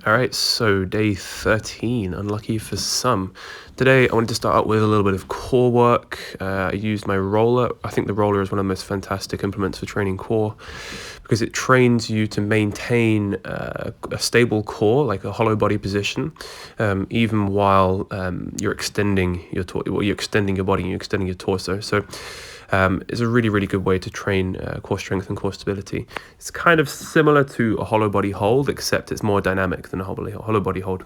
All right, so day 13, unlucky for some. Today, I wanted to start out with a little bit of core work. I used my roller. I think the roller is one of the most fantastic implements for training core because it trains you to maintain a stable core, like a hollow body position, even while you're extending your you're extending your body, you're extending your torso. So it's a really, really good way to train core strength and core stability. It's kind of similar to a hollow body hold, except it's more dynamic than a hollow body hold.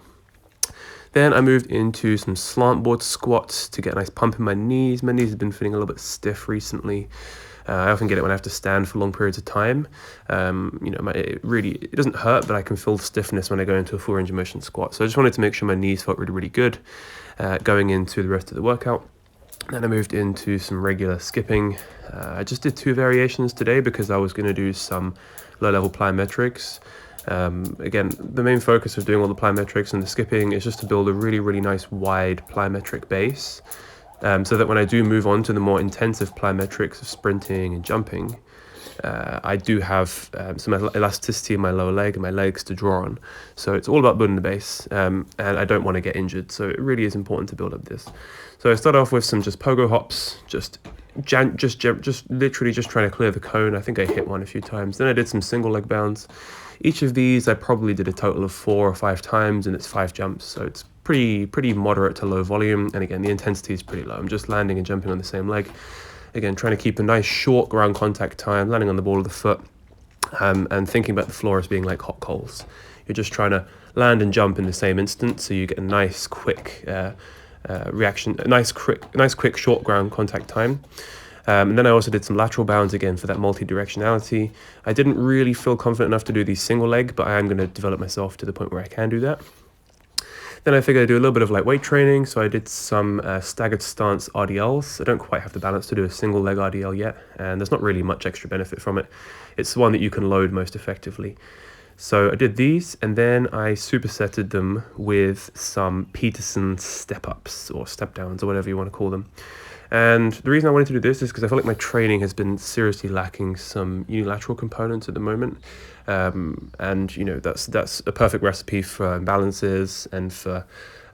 Then I moved into some slant board squats to get a nice pump in my knees. My knees have been feeling a little bit stiff recently. I often get it when I have to stand for long periods of time. It doesn't hurt, but I can feel the stiffness when I go into a full range of motion squat. So I just wanted to make sure my knees felt really, really good going into the rest of the workout. Then I moved into some regular skipping. I just did 2 variations today because I was going to do some low-level plyometrics. Again, the main focus of doing all the plyometrics and the skipping is just to build a really, really nice wide plyometric base, so that when I do move on to the more intensive plyometrics of sprinting and jumping, I do have some elasticity in my lower leg and my legs to draw on. So it's all about building the base, and I don't want to get injured. So it really is important to build up this. So I start off with some just pogo hops, just literally just trying to clear the cone. I think I hit one a few times. Then I did some single leg bounds. Each of these I probably did a total of 4 or 5 times, and it's 5 jumps. So it's pretty moderate to low volume. And again, the intensity is pretty low. I'm just landing and jumping on the same leg. Again, trying to keep a nice short ground contact time, landing on the ball of the foot, and thinking about the floor as being like hot coals. You're just trying to land and jump in the same instant, so you get a nice quick reaction, a nice quick short ground contact time. And then I also did some lateral bounds again for that multi-directionality. I didn't really feel confident enough to do these single leg, but I am going to develop myself to the point where I can do that. Then I figured I'd do a little bit of like weight training, so I did some staggered stance RDLs. I don't quite have the balance to do a single leg RDL yet, and there's not really much extra benefit from it. It's the one that you can load most effectively. So I did these, and then I supersetted them with some Peterson step-ups, or step-downs, or whatever you want to call them. And the reason I wanted to do this is because I feel like my training has been seriously lacking some unilateral components at the moment. And that's a perfect recipe for imbalances and for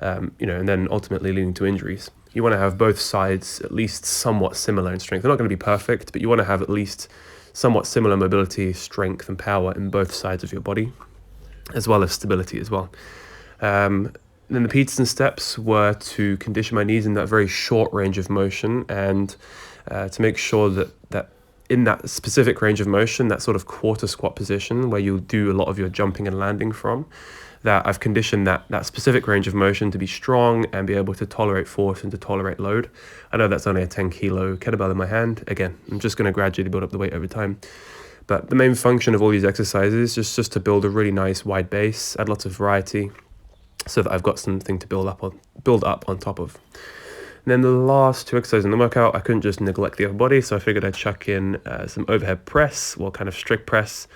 and then ultimately leading to injuries. You want to have both sides at least somewhat similar in strength. They're not going to be perfect, but you want to have at least somewhat similar mobility, strength, and power in both sides of your body, as well as stability as well. Then the Peterson steps were to condition my knees in that very short range of motion, and to make sure that in that specific range of motion, that sort of quarter squat position where you'll do a lot of your jumping and landing from, that I've conditioned that specific range of motion to be strong and be able to tolerate force and to tolerate load. I know that's only a 10 kilo kettlebell in my hand. Again, I'm just going to gradually build up the weight over time. But the main function of all these exercises is just to build a really nice wide base, add lots of variety, so that I've got something to build up on top of. And then the last 2 exercises in the workout, I couldn't just neglect the upper body, so I figured I'd chuck in some overhead press, or kind of strict press.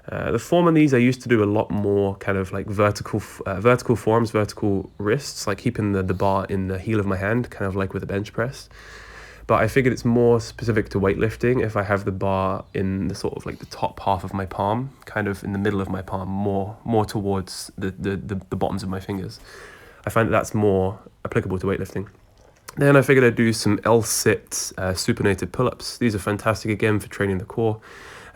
The form of these I used to do a lot more kind of like vertical forms, vertical wrists, like keeping the bar in the heel of my hand, kind of like with a bench press. But I figured it's more specific to weightlifting if I have the bar in the sort of like the top half of my palm, kind of in the middle of my palm, more towards the bottoms of my fingers. I find that's more applicable to weightlifting. Then I figured I'd do some L-sit supinated pull-ups. These are fantastic again for training the core.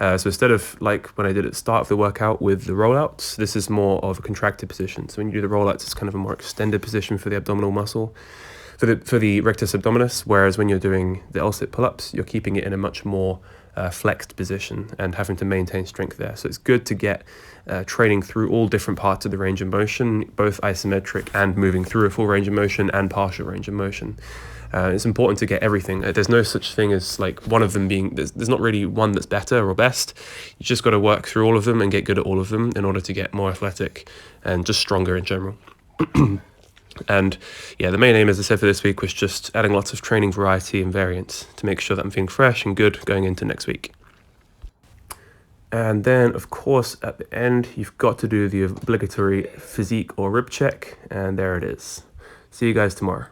So instead of like when I did at the start of the workout with the rollouts, this is more of a contracted position. So when you do the rollouts, it's kind of a more extended position for the abdominal muscle, for the rectus abdominis, whereas when you're doing the L-sit pull-ups, you're keeping it in a much more flexed position and having to maintain strength there. So it's good to get training through all different parts of the range of motion, both isometric and moving through a full range of motion and partial range of motion. It's important to get everything. There's no such thing as like one of them being, there's not really one that's better or best. You just got to work through all of them and get good at all of them in order to get more athletic and just stronger in general. And yeah, the main aim, as I said, for this week was just adding lots of training variety and variance to make sure that I'm feeling fresh and good going into next week. And then, of course, at the end, you've got to do the obligatory physique or rib check, and there it is. See you guys tomorrow.